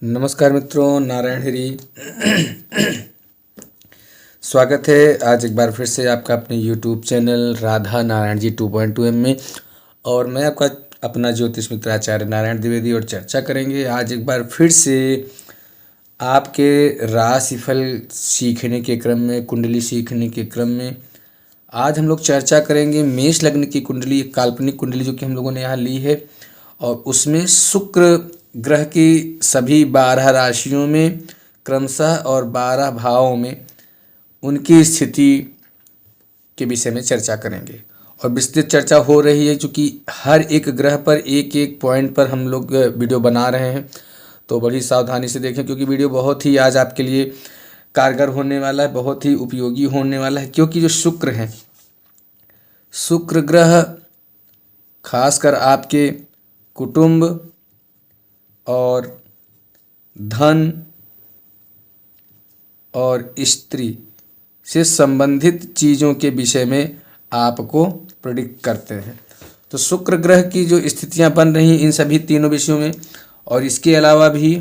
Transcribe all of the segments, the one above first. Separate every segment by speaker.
Speaker 1: नमस्कार मित्रों, नारायण हरि। स्वागत है आज एक बार फिर से आपका अपने YouTube चैनल राधा नारायण जी 2.2 में। और मैं आपका अपना ज्योतिष मित्र आचार्य नारायण द्विवेदी और चर्चा करेंगे आज एक बार फिर से आपके राशिफल सीखने के क्रम में, कुंडली सीखने के क्रम में। आज हम लोग चर्चा करेंगे मेष लग्न की कुंडली, काल्पनिक कुंडली जो कि हम लोगों ने यहाँ ली है, और उसमें शुक्र ग्रह की सभी 12 राशियों में क्रमशः और 12 भावों में उनकी स्थिति के विषय में चर्चा करेंगे। और विस्तृत चर्चा हो रही है क्योंकि हर एक ग्रह पर एक एक पॉइंट पर हम लोग वीडियो बना रहे हैं, तो बड़ी सावधानी से देखें क्योंकि वीडियो बहुत ही आज आपके लिए कारगर होने वाला है, बहुत ही उपयोगी होने वाला है। क्योंकि जो शुक्र हैं, शुक्र ग्रह खासकर आपके कुटुंब और धन और स्त्री से संबंधित चीज़ों के विषय में आपको प्रेडिक्ट करते हैं। तो शुक्र ग्रह की जो स्थितियां बन रही इन सभी तीनों विषयों में, और इसके अलावा भी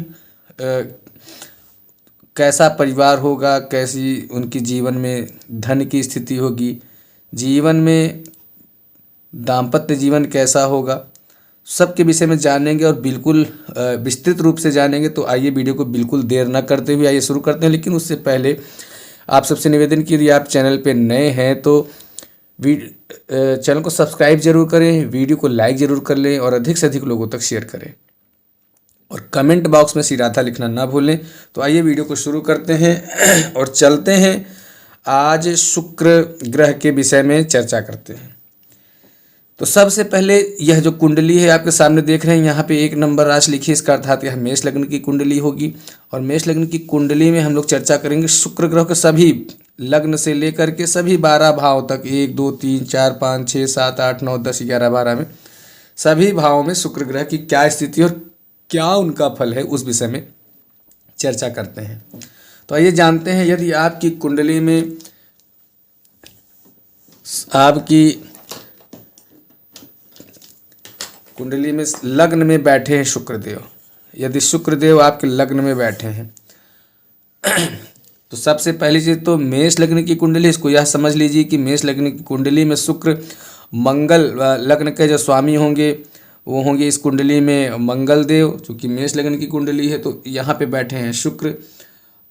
Speaker 1: कैसा परिवार होगा, कैसी उनकी जीवन में धन की स्थिति होगी, जीवन में दाम्पत्य जीवन कैसा होगा, सबके विषय में जानेंगे और बिल्कुल विस्तृत रूप से जानेंगे। तो आइए वीडियो को बिल्कुल देर न करते हुए आइए शुरू करते हैं। लेकिन उससे पहले आप सबसे निवेदन की, यदि आप चैनल पे नए हैं तो चैनल को सब्सक्राइब जरूर करें, वीडियो को लाइक जरूर कर लें और अधिक से अधिक लोगों तक शेयर करें, और कमेंट बॉक्स में श्री राधा लिखना ना भूलें। तो आइए वीडियो को शुरू करते हैं और चलते हैं आज शुक्र ग्रह के विषय में चर्चा करते हैं। तो सबसे पहले यह जो कुंडली है आपके सामने देख रहे हैं, यहाँ पे 1 नंबर राशि लिखी है, इसका अर्थात यह मेष लग्न की कुंडली होगी। और मेष लग्न की कुंडली में हम लोग चर्चा करेंगे शुक्र ग्रह के सभी लग्न से लेकर के सभी 12 भाव तक, 1 2 3 4 5 6 7 8 9 10 11 12 में सभी भावों में शुक्र ग्रह की क्या स्थिति और क्या उनका फल है, उस विषय में चर्चा करते हैं। तो आइए जानते हैं, यदि आपकी कुंडली में लग्न में बैठे हैं शुक्रदेव, यदि शुक्रदेव आपके लग्न में बैठे हैं तो सबसे पहली चीज तो मेष लग्न की कुंडली, इसको यह समझ लीजिए कि मेष लग्न की कुंडली में शुक्र मंगल लग्न के जो स्वामी होंगे वो होंगे इस कुंडली में मंगल देव, चूँकि मेष लग्न की कुंडली है तो यहाँ पे बैठे हैं शुक्र।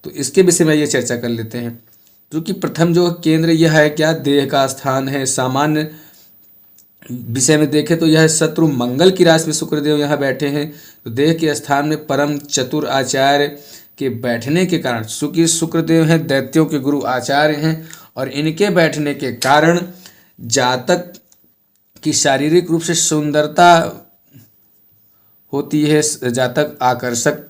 Speaker 1: तो इसके विषय में ये चर्चा कर लेते हैं। क्योंकि प्रथम जो केंद्र यह है क्या, देह का स्थान है। सामान्य विषय में देखें तो यह शत्रु मंगल की राशि में शुक्रदेव यहाँ बैठे हैं, तो देह के स्थान में परम चतुर आचार्य के बैठने के कारण, चूंकि शुक्रदेव हैं दैत्यों के गुरु आचार्य हैं, और इनके बैठने के कारण जातक की शारीरिक रूप से सुंदरता होती है, जातक आकर्षक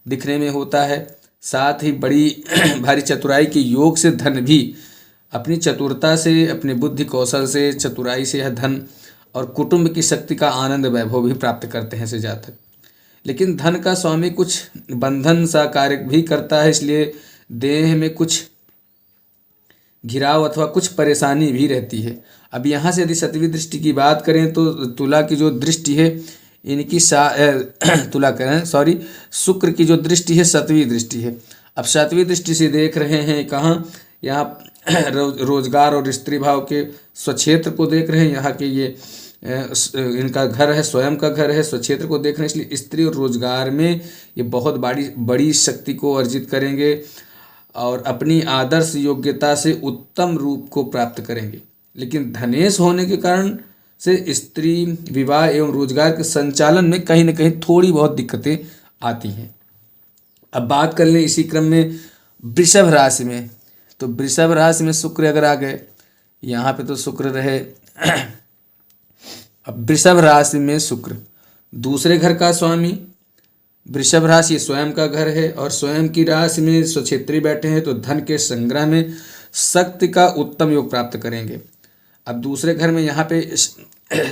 Speaker 1: दिखने में होता है। साथ ही बड़ी भारी चतुराई के योग से धन भी अपनी चतुरता से, अपने बुद्धि कौशल से, चतुराई से यह धन और कुटुंब की शक्ति का आनंद वैभव भी प्राप्त करते हैं से जातक। लेकिन धन का स्वामी कुछ बंधन सा कार्य भी करता है, इसलिए देह में कुछ घिराव अथवा कुछ परेशानी भी रहती है। अब यहाँ से यदि सतवीं दृष्टि की बात करें तो तुला की जो दृष्टि है इनकी शुक्र की जो दृष्टि है 7वीं दृष्टि है। अब 7वीं दृष्टि से देख रहे हैं कहाँ, यहाँ रोजगार और स्त्री भाव के स्वक्षेत्र को देख रहे हैं। यहाँ के ये इनका घर है, स्वयं का घर है, स्वक्षेत्र को देख रहे हैं, इसलिए स्त्री और रोजगार में ये बहुत बड़ी शक्ति को अर्जित करेंगे और अपनी आदर्श योग्यता से उत्तम रूप को प्राप्त करेंगे। लेकिन धनेश होने के कारण से स्त्री विवाह एवं रोजगार के संचालन में कहीं ना कहीं थोड़ी बहुत दिक्कतें आती हैं। अब बात कर लें इसी क्रम में वृषभ राशि में, तो वृषभ राशि में शुक्र अगर आ गए, यहाँ पे तो शुक्र रहे। अब वृषभ राशि में शुक्र दूसरे घर का स्वामी, वृषभ राशि स्वयं का घर है और स्वयं की राशि में स्वक्षेत्री बैठे हैं, तो धन के संग्रह में शक्ति का उत्तम योग प्राप्त करेंगे। अब दूसरे घर में यहाँ पे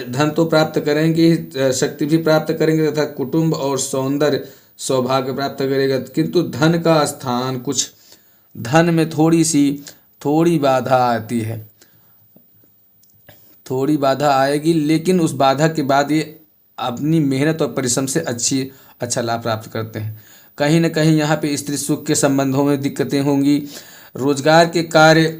Speaker 1: धन तो प्राप्त करेंगे, शक्ति भी प्राप्त करेंगे तथा कुटुंब और सौंदर्य सौभाग्य प्राप्त करेगा। किंतु धन का स्थान, कुछ धन में थोड़ी बाधा आती है, थोड़ी बाधा आएगी, लेकिन उस बाधा के बाद ये अपनी मेहनत और परिश्रम से अच्छा लाभ प्राप्त करते हैं। कहीं न कहीं यहाँ पे स्त्री सुख के संबंधों में दिक्कतें होंगी। रोजगार के कार्य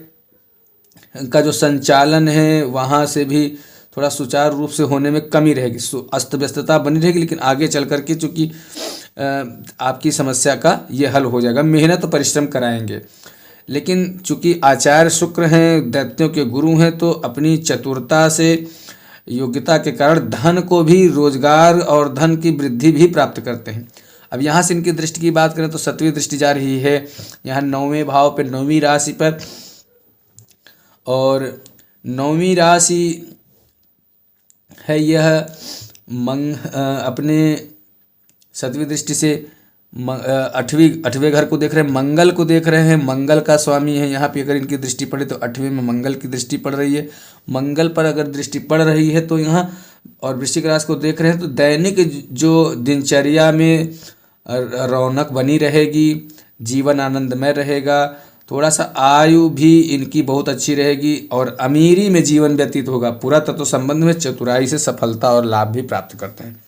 Speaker 1: का जो संचालन है वहाँ से भी थोड़ा सुचारू रूप से होने में कमी रहेगी, अस्त व्यस्तता बनी रहेगी, लेकिन आगे चल कर के चूँकि आपकी समस्या का ये हल हो जाएगा। मेहनत और परिश्रम कराएंगे, लेकिन चूँकि आचार्य शुक्र हैं, दैत्यों के गुरु हैं, तो अपनी चतुरता से, योग्यता के कारण धन को भी, रोजगार और धन की वृद्धि भी प्राप्त करते हैं। अब यहाँ से इनकी दृष्टि की बात करें तो 7वीं दृष्टि जा रही है यहाँ 9वें भाव पर, 9वीं राशि पर, और 9वीं राशि है यह अपने 7वीं दृष्टि से 8वें घर को देख रहे हैं, मंगल को देख रहे हैं। मंगल का स्वामी है यहाँ पे, अगर इनकी दृष्टि पड़े तो 8वें में मंगल की दृष्टि पड़ रही है। मंगल पर अगर दृष्टि पड़ रही है तो यहाँ, और वृश्चिक राशि को देख रहे हैं, तो दैनिक जो दिनचर्या में रौनक बनी रहेगी, जीवन आनंदमय रहेगा, थोड़ा सा आयु भी इनकी बहुत अच्छी रहेगी और अमीरी में जीवन व्यतीत होगा। पुरातत्व संबंध में चतुराई से सफलता और लाभ भी प्राप्त करते हैं।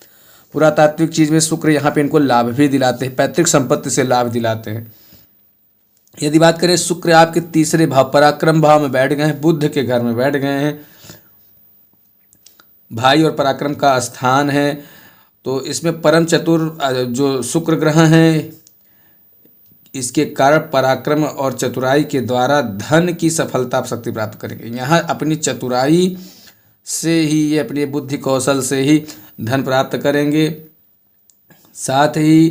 Speaker 1: पुरातात्विक चीज में शुक्र यहाँ पे इनको लाभ भी दिलाते हैं, पैतृक संपत्ति से लाभ दिलाते हैं। यदि बात करें, शुक्र आपके 3रे भाव, पराक्रम भाव में बैठ गए हैं, बुध के घर में बैठ गए हैं, भाई और पराक्रम का स्थान है। तो इसमें परम चतुर जो शुक्र ग्रह हैं, इसके कारण पराक्रम और चतुराई के द्वारा धन की सफलता शक्ति प्राप्त करेंगे। यहाँ अपनी चतुराई से ही, ये अपने बुद्धि कौशल से ही धन प्राप्त करेंगे। साथ ही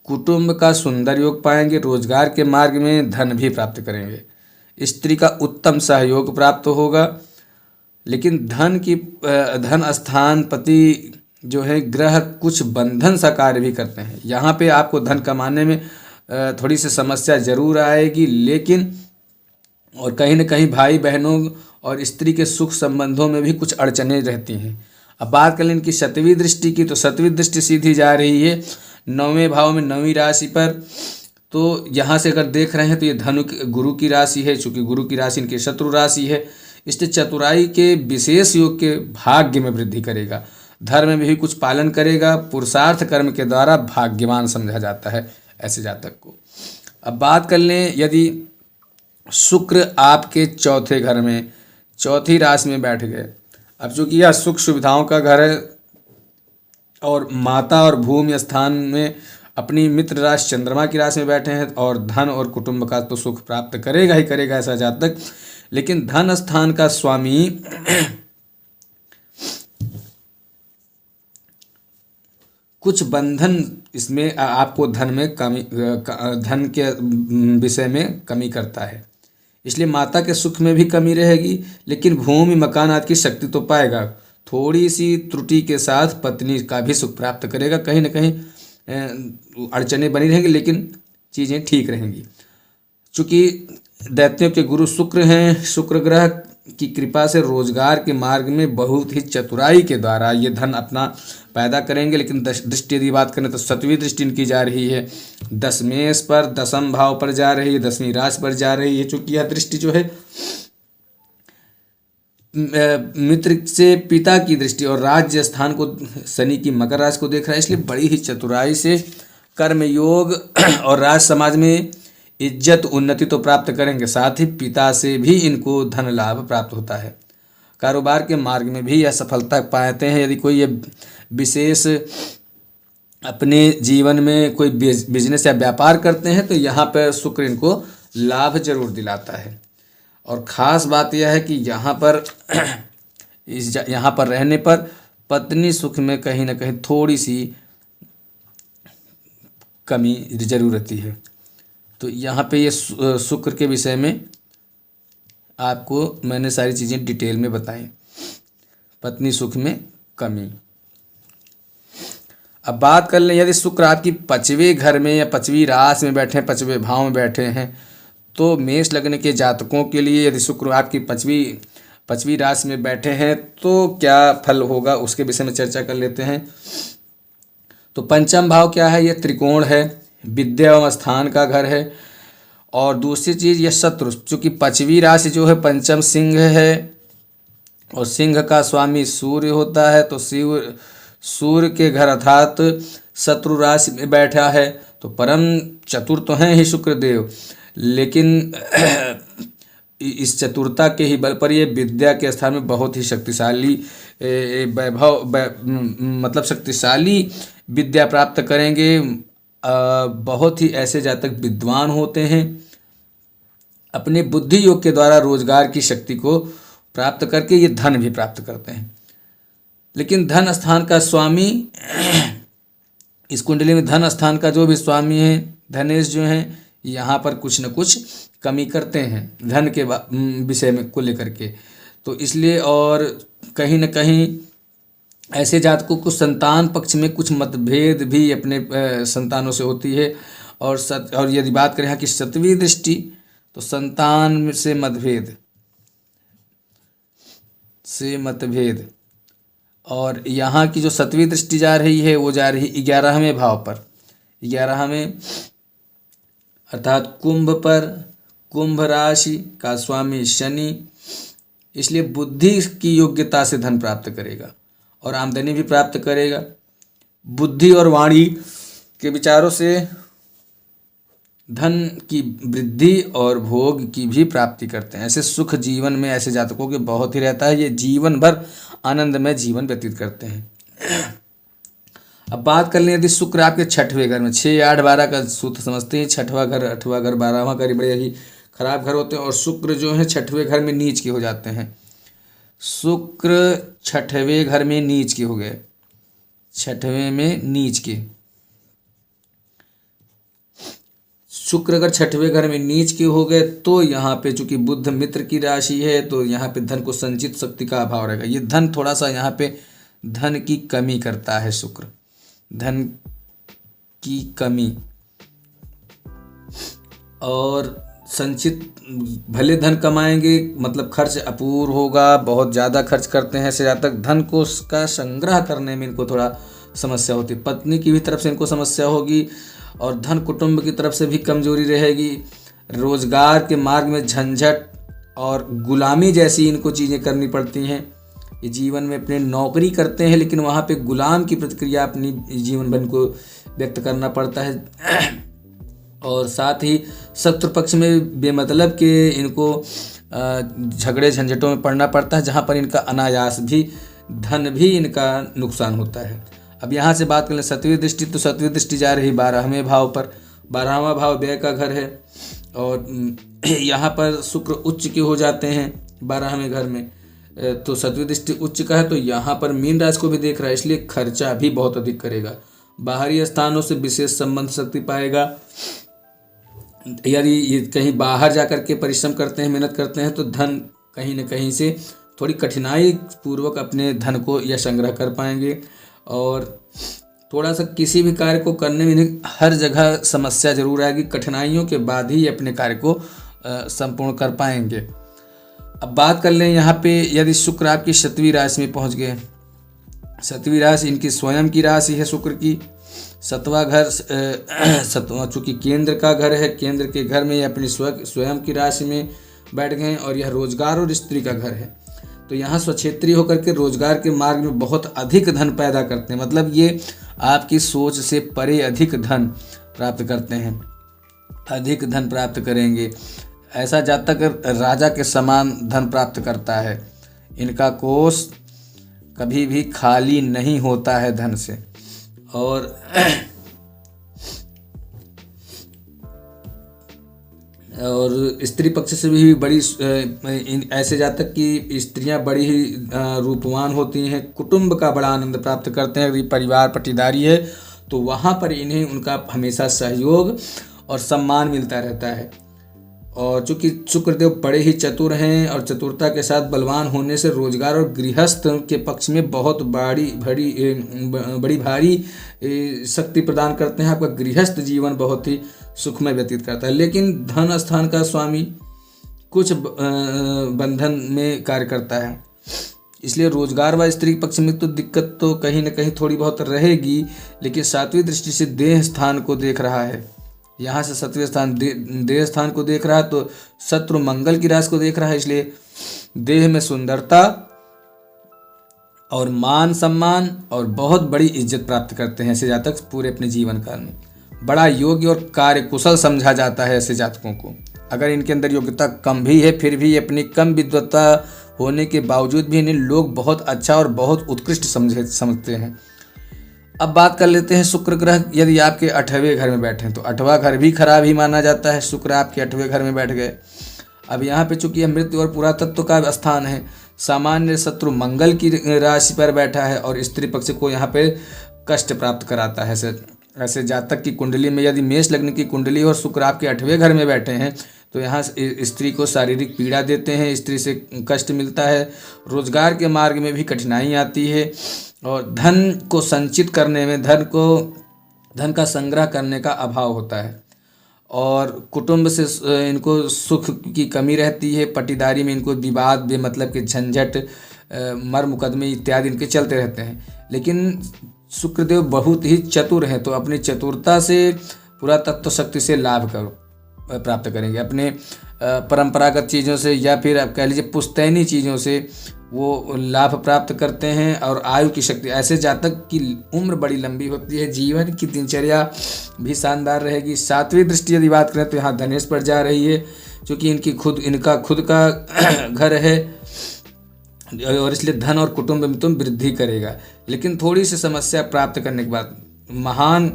Speaker 1: कुटुंब का सुंदर योग पाएंगे, रोजगार के मार्ग में धन भी प्राप्त करेंगे, स्त्री का उत्तम सहयोग प्राप्त होगा। लेकिन धन स्थान पति जो है ग्रह कुछ बंधन सा कार्य भी करते हैं। यहाँ पे आपको धन कमाने में थोड़ी सी समस्या जरूर आएगी, लेकिन और कहीं न कहीं भाई बहनों और स्त्री के सुख संबंधों में भी कुछ अड़चने रहती हैं। अब बात कर लें इनकी 7वीं दृष्टि की, तो 7वीं दृष्टि सीधी जा रही है 9वें भाव में, 9वीं राशि पर। तो यहाँ से अगर देख रहे हैं तो ये धनु गुरु की राशि है, चूँकि गुरु की राशि इनकी शत्रु राशि है, इसलिए चतुराई के विशेष योग के भाग्य में वृद्धि करेगा, धर्म में भी कुछ पालन करेगा, पुरुषार्थ कर्म के द्वारा भाग्यवान समझा जाता है ऐसे जातक को। अब बात कर लें, यदि शुक्र आपके 4थे घर में, 4थी राशि में बैठ गए, अब चूंकि यह सुख सुविधाओं का घर है और माता और भूमि स्थान में अपनी मित्र राशि चंद्रमा की राशि में बैठे हैं, और धन और कुटुंब का तो सुख प्राप्त करेगा ही करेगा ऐसा जातक। लेकिन धन स्थान का स्वामी कुछ बंधन इसमें आपको धन में कमी, धन के विषय में कमी करता है, इसलिए माता के सुख में भी कमी रहेगी। लेकिन भूमि मकान आदि की शक्ति तो पाएगा, थोड़ी सी त्रुटि के साथ पत्नी का भी सुख प्राप्त करेगा। कहीं न कहीं अड़चनें बनी रहेंगी, लेकिन चीज़ें ठीक रहेंगी। चूँकि दैत्यों के गुरु शुक्र हैं, शुक्र ग्रह की कृपा से रोजगार के मार्ग में बहुत ही चतुराई के द्वारा ये धन अपना पैदा करेंगे। लेकिन दृष्टि यदि बात करें तो 7वीं दृष्टि इनकी जा रही है दशमेश पर, 10म भाव पर जा रही है, 10वीं राशि पर जा रही है। चूँकि यह दृष्टि जो है मित्र से पिता की दृष्टि और राज्य स्थान को, शनि की मकर राशि को देख रहा है, इसलिए बड़ी ही चतुराई से कर्म योग और राज समाज में इज्जत उन्नति तो प्राप्त करेंगे, साथ ही पिता से भी इनको धन लाभ प्राप्त होता है। कारोबार के मार्ग में भी यह सफलता पाते हैं। यदि कोई ये विशेष अपने जीवन में कोई बिजनेस या व्यापार करते हैं तो यहाँ पर शुक्र इनको लाभ जरूर दिलाता है। और ख़ास बात यह है कि यहाँ पर रहने पर पत्नी सुख में कहीं ना कहीं थोड़ी सी कमी जरूर रहती है। तो यहाँ पे ये शुक्र के विषय में आपको मैंने सारी चीज़ें डिटेल में बताई, पत्नी सुख में कमी। अब बात कर लें, यदि शुक्र आपकी 5वें घर में या 5वीं राशि में बैठे हैं, 5वें भाव में बैठे हैं, तो मेष लग्न के जातकों के लिए यदि शुक्र आपकी 5वीं राशि में बैठे हैं तो क्या फल होगा उसके विषय में चर्चा कर लेते हैं। तो पंचम भाव क्या है? यह त्रिकोण है, विद्या एवं स्थान का घर है। और दूसरी चीज़ यह शत्रु, चूँकि 5वीं राशि जो है पंचम सिंह है और सिंह का स्वामी सूर्य होता है, तो सूर्य के घर अर्थात शत्रु राशि में बैठा है, तो परम चतुर तो हैं ही शुक्रदेव, लेकिन इस चतुरता के ही बल पर ये विद्या के स्थान में बहुत ही शक्तिशाली मतलब शक्तिशाली विद्या प्राप्त करेंगे। बहुत ही ऐसे जातक विद्वान होते हैं, अपने बुद्धि योग के द्वारा रोजगार की शक्ति को प्राप्त करके ये धन भी प्राप्त करते हैं। लेकिन धन स्थान का स्वामी इस कुंडली में धन स्थान का जो भी स्वामी है, धनेश जो हैं, यहाँ पर कुछ न कुछ कमी करते हैं धन के विषय में को लेकर के। तो इसलिए और कहीं न कहीं ऐसे जातकों को संतान पक्ष में कुछ मतभेद भी अपने संतानों से होती है। और यदि बात करें यहाँ की सतवीं दृष्टि, तो संतान से मतभेद और यहाँ की जो सतवीं दृष्टि जा रही है वो जा रही 11वें भाव पर, 11वें अर्थात कुंभ पर, कुंभ राशि का स्वामी शनि, इसलिए बुद्धि की योग्यता से धन प्राप्त करेगा और आमदनी भी प्राप्त करेगा। बुद्धि और वाणी के विचारों से धन की वृद्धि और भोग की भी प्राप्ति करते हैं। ऐसे सुख जीवन में ऐसे जातकों के बहुत ही रहता है, ये जीवन भर आनंदमय जीवन व्यतीत करते हैं। अब बात कर लें यदि शुक्र आपके 6वें घर में, 6, 8, 12 का सूत्र समझते हैं, 6वां घर, 8वां घर, 12वां घर बड़े ही खराब घर होते हैं। और शुक्र जो है 6वें घर में नीच के हो जाते हैं। शुक्र 6वें घर में नीच के हो गए, 6वें में नीच के। शुक्र अगर 6वें घर में नीच के हो गए तो यहाँ पे चूंकि बुध मित्र की राशि है तो यहाँ पे धन को संचित शक्ति का अभाव रहेगा। ये धन थोड़ा सा यहाँ पे धन की कमी करता है। शुक्र धन की कमी और संचित, भले धन कमाएंगे मतलब खर्च अपूर्व होगा, बहुत ज़्यादा खर्च करते हैं ऐसे जातक। धन को उसका संग्रह करने में इनको थोड़ा समस्या होती है। पत्नी की भी तरफ से इनको समस्या होगी और धन कुटुंब की तरफ से भी कमजोरी रहेगी। रोजगार के मार्ग में झंझट और गुलामी जैसी इनको चीज़ें करनी पड़ती हैं। ये जीवन में अपने नौकरी करते हैं लेकिन वहाँ पे गुलाम की प्रतिक्रिया अपनी जीवन भर को व्यक्त करना पड़ता है। और साथ ही शत्रु पक्ष में बेमतलब के इनको झगड़े झंझटों में पड़ना पड़ता है, जहाँ पर इनका अनायास भी धन भी इनका नुकसान होता है। अब यहाँ से बात करें 7वीं दृष्टि, तो 7वीं दृष्टि जा रही 12वें भाव पर। 12वां भाव व्यय का घर है और यहाँ पर शुक्र उच्च के हो जाते हैं 12वें घर में। तो 7वीं दृष्टि उच्च का है तो यहाँ पर मीन राशि को भी देख रहा है, इसलिए खर्चा भी बहुत अधिक करेगा। बाहरी स्थानों से विशेष संबंध शक्ति पाएगा। यदि ये कहीं बाहर जा कर के परिश्रम करते हैं, मेहनत करते हैं, तो धन कहीं न कहीं से थोड़ी कठिनाई पूर्वक अपने धन को यह संग्रह कर पाएंगे। और थोड़ा सा किसी भी कार्य को करने में हर जगह समस्या जरूर आएगी, कठिनाइयों के बाद ही अपने कार्य को संपूर्ण कर पाएंगे। अब बात कर लें यहाँ पे यदि शुक्र आपकी 7वीं राशि में पहुँच गए, 7वीं राशि इनकी स्वयं की राशि है शुक्र की। 7वां घर, 7वां चूँकि केंद्र का घर है, केंद्र के घर में ये अपनी स्वयं की राशि में बैठ गए और यह रोजगार और स्त्री का घर है। तो यहाँ स्वक्षेत्री होकर के रोजगार के मार्ग में बहुत अधिक धन पैदा करते हैं, मतलब ये आपकी सोच से परे अधिक धन प्राप्त करते हैं, अधिक धन प्राप्त करेंगे। ऐसा जातक राजा के समान धन प्राप्त करता है। इनका कोष कभी भी खाली नहीं होता है धन से। और स्त्री पक्ष से भी बड़ी ऐसे जातक की स्त्रियां बड़ी ही रूपवान होती हैं, कुटुंब का बड़ा आनंद प्राप्त करते हैं। यदि परिवार पटीदारी है तो वहाँ पर इन्हें उनका हमेशा सहयोग और सम्मान मिलता रहता है। और चूँकि शुक्रदेव बड़े ही चतुर हैं और चतुरता के साथ बलवान होने से रोजगार और गृहस्थ के पक्ष में बहुत बड़ी भारी शक्ति प्रदान करते हैं। आपका गृहस्थ जीवन बहुत ही सुखमय व्यतीत करता है। लेकिन धन स्थान का स्वामी कुछ बंधन में कार्य करता है, इसलिए रोजगार व स्त्री पक्ष में तो दिक्कत तो कहीं न कहीं थोड़ी बहुत रहेगी। लेकिन 7वीं दृष्टि से देह स्थान को देख रहा है, यहाँ से 7वें स्थान देह स्थान को देख रहा है तो शत्रु मंगल की राशि को देख रहा है, इसलिए देह में सुंदरता और मान सम्मान और बहुत बड़ी इज्जत प्राप्त करते हैं ऐसे जातक पूरे अपने जीवन काल में। बड़ा योग्य और कार्यकुशल समझा जाता है ऐसे जातकों को। अगर इनके अंदर योग्यता कम भी है, फिर भी अपनी कम विद्वता होने के बावजूद भी इन्हें लोग बहुत अच्छा और बहुत उत्कृष्ट समझते हैं। अब बात कर लेते हैं शुक्र ग्रह यदि आपके 8वें घर में बैठे हैं तो 8वां घर भी खराब ही माना जाता है। शुक्र आपके 8वें घर में बैठ गए। अब यहाँ पे चूंकि मृत्यु और पुरातत्व का स्थान है, सामान्य शत्रु मंगल की राशि पर बैठा है और स्त्री पक्ष को यहाँ पे कष्ट प्राप्त कराता है। ऐसे जातक की कुंडली में यदि मेष लग्न की कुंडली और शुक्र आपके 8वें घर में बैठे हैं तो यहाँ स्त्री को शारीरिक पीड़ा देते हैं, स्त्री से कष्ट मिलता है, रोजगार के मार्ग में भी कठिनाई आती है और धन को संचित करने में धन का संग्रह करने का अभाव होता है और कुटुंब से इनको सुख की कमी रहती है। पटीदारी में इनको विवाद बेमतलब के झंझट, मर मुकदमे इत्यादि इनके चलते रहते हैं। लेकिन शुक्रदेव बहुत ही चतुर हैं तो अपनी चतुरता से पुरातत्व शक्ति से लाभ प्राप्त करेंगे। अपने परंपरागत चीज़ों से या फिर आप कह लीजिए पुश्तैनी चीज़ों से वो लाभ प्राप्त करते हैं और आयु की शक्ति। ऐसे जातक की उम्र बड़ी लंबी होती है, जीवन की दिनचर्या भी शानदार रहेगी। 7वीं दृष्टि यदि बात करें तो यहाँ धनेश पर जा रही है, क्योंकि इनका खुद का घर है और इसलिए धन और कुटुंब में तुम वृद्धि करेगा। लेकिन थोड़ी सी समस्या प्राप्त करने के बाद महान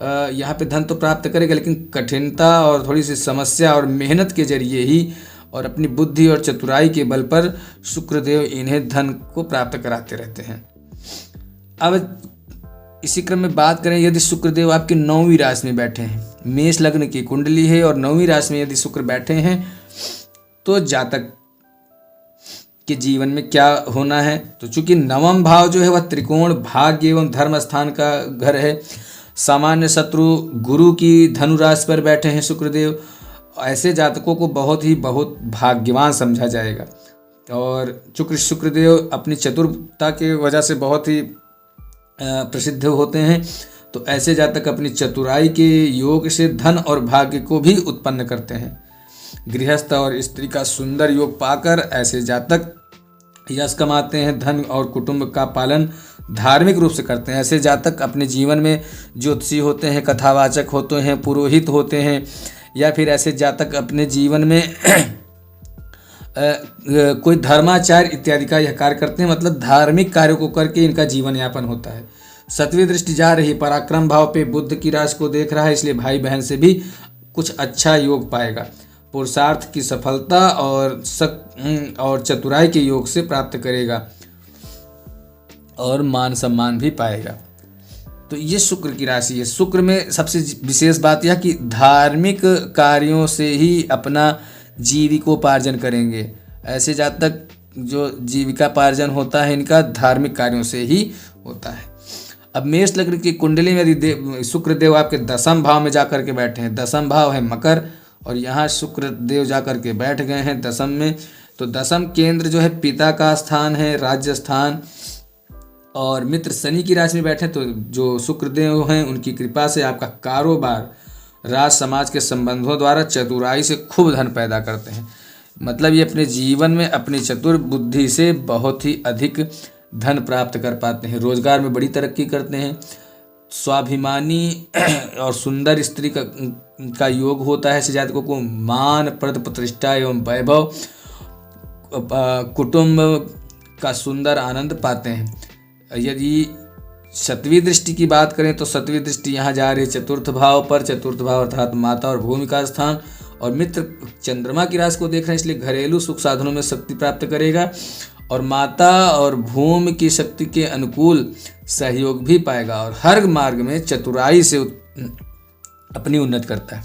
Speaker 1: यहाँ पे धन तो प्राप्त करेगा, लेकिन कठिनता और थोड़ी सी समस्या और मेहनत के जरिए ही और अपनी बुद्धि और चतुराई के बल पर शुक्रदेव इन्हें धन को प्राप्त कराते रहते हैं। अब इसी क्रम में बात करें यदि शुक्रदेव आपके 9वीं राशि में बैठे हैं, मेष लग्न की कुंडली है और 9वीं राशि में यदि शुक्र बैठे हैं तो जातक के जीवन में क्या होना है। तो चूंकि 9वां भाव जो है वह त्रिकोण भाग्य एवं धर्म स्थान का घर है, सामान्य शत्रु गुरु की धनु राशि पर बैठे हैं शुक्रदेव, ऐसे जातकों को बहुत भाग्यवान समझा जाएगा। और चूंकि शुक्रदेव अपनी चतुरता के वजह से बहुत ही प्रसिद्ध होते हैं तो ऐसे जातक अपनी चतुराई के योग से धन और भाग्य को भी उत्पन्न करते हैं। गृहस्थ और स्त्री का सुंदर योग पाकर ऐसे जातक यश कमाते हैं, धन और कुटुंब का पालन धार्मिक रूप से करते हैं। ऐसे जातक अपने जीवन में ज्योतिषी होते हैं, कथावाचक होते हैं, पुरोहित होते हैं या फिर ऐसे जातक अपने जीवन में कोई धर्माचार्य इत्यादि का यह कार्य करते हैं, मतलब धार्मिक कार्यों को करके इनका जीवन यापन होता है। 7वीं दृष्टि जा रही पराक्रम भाव पे बुध की राशि को देख रहा है, इसलिए भाई बहन से भी कुछ अच्छा योग पाएगा। पुरुषार्थ की सफलता और चतुराई के योग से प्राप्त करेगा और मान सम्मान भी पाएगा। तो ये शुक्र की राशि है। शुक्र में सबसे विशेष बात यह कि धार्मिक कार्यों से ही अपना जीविकोपार्जन करेंगे। ऐसे जातक जो जीविकापार्जन होता है इनका धार्मिक कार्यों से ही होता है। अब मेष लग्न की कुंडली में यदि शुक्रदेव आपके 10वें भाव में जाकर के बैठे हैं, 10वां भाव है मकर और यहाँ शुक्रदेव जाकर के बैठ गए हैं 10वें में, तो 10वां केंद्र जो है पिता का स्थान है, राज्य स्थान। और मित्र शनि की राशि में बैठे तो जो शुक्रदेव हैं उनकी कृपा से आपका कारोबार राज समाज के संबंधों द्वारा चतुराई से खूब धन पैदा करते हैं। मतलब ये अपने जीवन में अपनी चतुर बुद्धि से बहुत ही अधिक धन प्राप्त कर पाते हैं, रोजगार में बड़ी तरक्की करते हैं। स्वाभिमानी और सुंदर स्त्री का योग होता है। ऐसे जातकों को मान, पद, प्रतिष्ठा एवं वैभव, कुटुंब का सुंदर आनंद पाते हैं। यदि 7वीं दृष्टि की बात करें तो 7वीं दृष्टि यहाँ जा रही है चतुर्थ भाव पर। चतुर्थ भाव अर्थात माता और भूमि का स्थान, और मित्र चंद्रमा की राशि को देख रहे हैं, इसलिए घरेलू सुख साधनों में शक्ति प्राप्त करेगा और माता और भूमि की शक्ति के अनुकूल सहयोग भी पाएगा और हर मार्ग में चतुराई से अपनी उन्नति करता है।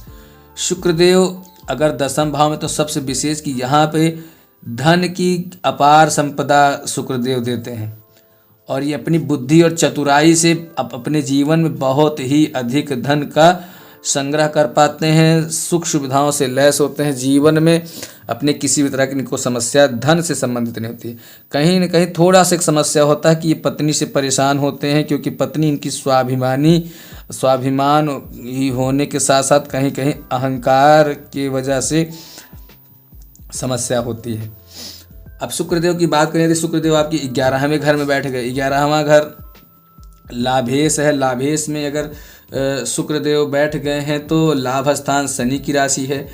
Speaker 1: शुक्रदेव अगर 10वें भाव में तो सबसे विशेष कि यहाँ पे धन की अपार संपदा शुक्रदेव देते हैं और ये अपनी बुद्धि और चतुराई से अपने जीवन में बहुत ही अधिक धन का संग्रह कर पाते हैं, सुख सुविधाओं से लैस होते हैं। जीवन में अपने किसी भी तरह की इनको समस्या धन से संबंधित नहीं होती है। कहीं न कहीं थोड़ा सा एक समस्या होता है कि ये पत्नी से परेशान होते हैं, क्योंकि पत्नी इनकी स्वाभिमान ही होने के साथ साथ कहीं कहीं अहंकार की वजह से समस्या होती है। अब शुक्रदेव की बात करें यदि शुक्रदेव आपकी 11वें घर में बैठ गए, 11वां घर लाभेश है, लाभेश में अगर शुक्रदेव बैठ गए हैं तो लाभ स्थान शनि की राशि है।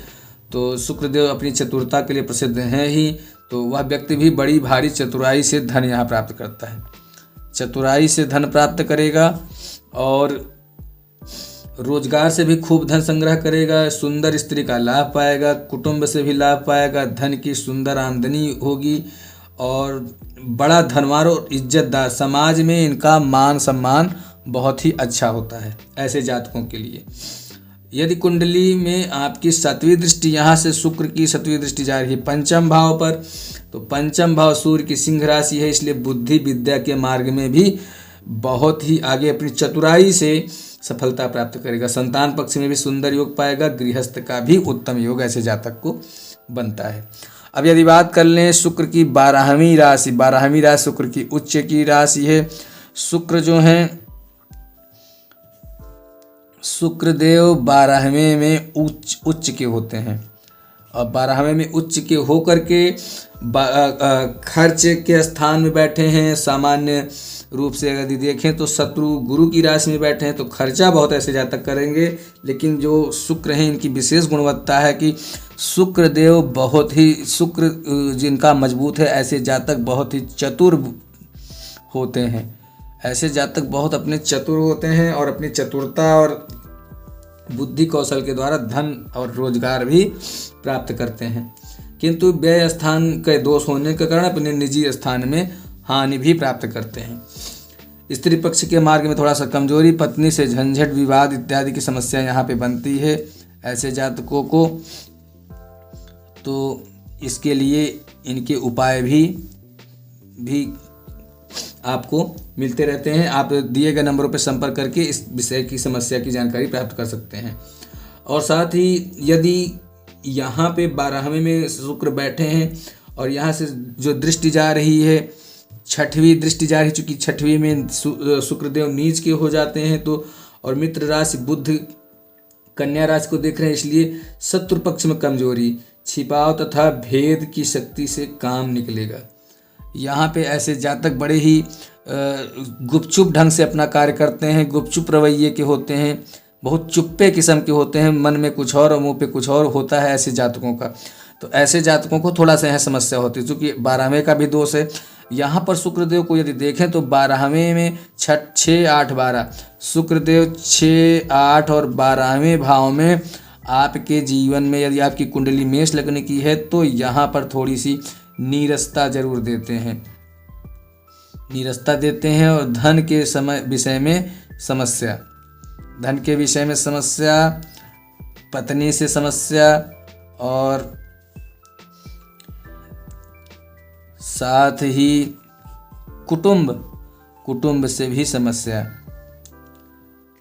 Speaker 1: तो शुक्रदेव अपनी चतुरता के लिए प्रसिद्ध हैं ही, तो वह व्यक्ति भी बड़ी भारी चतुराई से धन यहाँ प्राप्त करता है, चतुराई से धन प्राप्त करेगा और रोजगार से भी खूब धन संग्रह करेगा, सुंदर स्त्री का लाभ पाएगा, कुटुंब से भी लाभ पाएगा, धन की सुंदर आमदनी होगी और बड़ा धनवान और इज्जतदार, समाज में इनका मान सम्मान बहुत ही अच्छा होता है ऐसे जातकों के लिए। यदि कुंडली में आपकी 7वीं दृष्टि, यहाँ से शुक्र की 7वीं दृष्टि जा रही है पंचम भाव पर, तो पंचम भाव सूर्य की सिंह राशि है, इसलिए बुद्धि विद्या के मार्ग में भी बहुत ही आगे अपनी चतुराई से सफलता प्राप्त करेगा। संतान पक्ष में भी सुंदर योग पाएगा, गृहस्थ का भी उत्तम योग ऐसे जातक को बनता है। अब यदि बात कर लें शुक्र की 12वीं राशि, 12वीं राशि शुक्र की उच्च की राशि है। शुक्र जो है शुक्रदेव 12वें में उच्च के होते हैं और 12वें में उच्च के होकर के खर्च के स्थान में बैठे हैं। सामान्य रूप से अगर देखें तो शत्रु गुरु की राशि में बैठे हैं तो खर्चा बहुत ऐसे जातक करेंगे, लेकिन जो शुक्र हैं इनकी विशेष गुणवत्ता है कि शुक्रदेव बहुत ही, शुक्र जिनका मजबूत है ऐसे जातक बहुत ही चतुर होते हैं, ऐसे जातक बहुत अपने चतुर होते हैं और अपनी चतुरता और बुद्धि कौशल के द्वारा धन और रोजगार भी प्राप्त करते हैं, किंतु व्यय स्थान के दोष होने के कारण अपने निजी स्थान में हानि भी प्राप्त करते हैं। स्त्री पक्ष के मार्ग में थोड़ा सा कमजोरी, पत्नी से झंझट, विवाद इत्यादि की समस्या यहाँ पे बनती है ऐसे जातकों को। तो इसके लिए इनके उपाय भी आपको मिलते रहते हैं। आप दिए गए नंबरों पर संपर्क करके इस विषय की समस्या की जानकारी प्राप्त कर सकते हैं। और साथ ही यदि यहाँ पे 12वें में शुक्र बैठे हैं और यहाँ से जो दृष्टि जा रही है 6वीं दृष्टि जा रही, चूँकि 6वीं में शुक्रदेव नीच के हो जाते हैं तो, और मित्र राशि बुध कन्या राशि को देख रहे हैं, इसलिए शत्रु पक्ष में कमजोरी, छिपाव तथा भेद की शक्ति से काम निकलेगा। यहाँ पे ऐसे जातक बड़े ही गुपचुप ढंग से अपना कार्य करते हैं, गुपचुप रवैये के होते हैं, बहुत चुप्पे किस्म के होते हैं, मन में कुछ और मुंह पे कुछ और होता है ऐसे जातकों का। तो ऐसे जातकों को थोड़ा सा यह समस्या होती है, क्योंकि 12वें का भी दोष है। यहाँ पर शुक्रदेव को यदि देखें तो 12वें में 6, 8, 12 शुक्रदेव 6, 8 और 12वें भाव में आपके जीवन में यदि आपकी कुंडली मेष लग्न की है तो यहाँ पर थोड़ी सी नीरसता जरूर देते हैं, नीरसता देते हैं और धन के विषय में समस्या, धन के विषय में समस्या, पत्नी से समस्या और साथ ही कुटुंब से भी समस्या,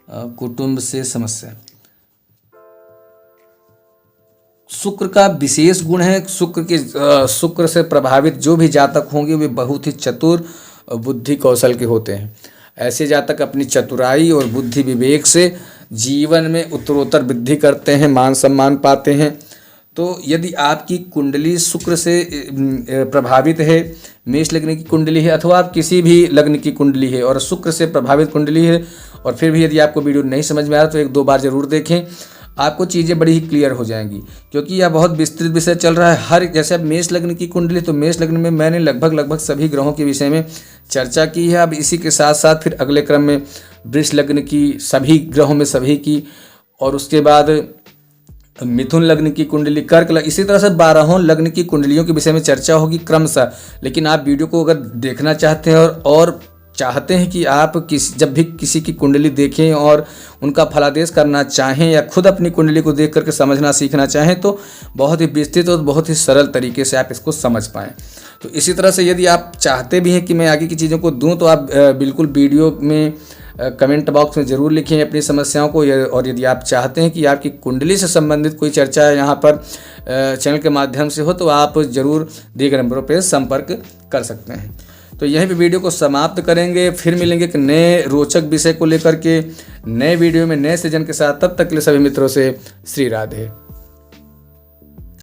Speaker 1: कुटुंब से समस्या। शुक्र का विशेष गुण है, शुक्र से प्रभावित जो भी जातक होंगे वे बहुत ही चतुर बुद्धि कौशल के होते हैं। ऐसे जातक अपनी चतुराई और बुद्धि विवेक से जीवन में उत्तरोत्तर वृद्धि करते हैं, मान सम्मान पाते हैं। तो यदि आपकी कुंडली शुक्र से प्रभावित है, मेष लग्न की कुंडली है अथवा आप किसी भी लग्न की कुंडली है और शुक्र से प्रभावित कुंडली है और फिर भी यदि आपको वीडियो नहीं समझ में आ रहा तो 1-2 बार जरूर देखें, आपको चीज़ें बड़ी ही क्लियर हो जाएंगी, क्योंकि यह बहुत विस्तृत विषय चल रहा है। हर जैसे अब मेष लग्न की कुंडली, तो मेष लग्न में मैंने लगभग सभी ग्रहों के विषय में चर्चा की है। अब इसी के साथ साथ फिर अगले क्रम में वृष लग्न की, सभी ग्रहों में सभी की, और उसके बाद मिथुन लग्न की कुंडली, कर्क लग्न, इसी तरह से 12 लग्न की कुंडलियों के विषय में चर्चा होगी क्रमशः। लेकिन आप वीडियो को अगर देखना चाहते हैं और चाहते हैं कि आप जब भी किसी की कुंडली देखें और उनका फलादेश करना चाहें या खुद अपनी कुंडली को देख करके समझना सीखना चाहें तो बहुत ही विस्तृत और बहुत ही सरल तरीके से आप इसको समझ पाएँ। तो इसी तरह से यदि आप चाहते भी हैं कि मैं आगे की चीज़ों को दूं तो आप बिल्कुल वीडियो में कमेंट बॉक्स में ज़रूर लिखें अपनी समस्याओं को। और यदि आप चाहते हैं कि आपकी कुंडली से संबंधित कोई चर्चा यहाँ पर चैनल के माध्यम से हो तो आप ज़रूर दिए गए नंबरों पर संपर्क कर सकते हैं। तो यहीं पे वीडियो को समाप्त करेंगे, फिर मिलेंगे एक नए रोचक विषय को लेकर के नए वीडियो में नए सीजन के साथ। तब तक के लिए सभी मित्रों से श्री राधे।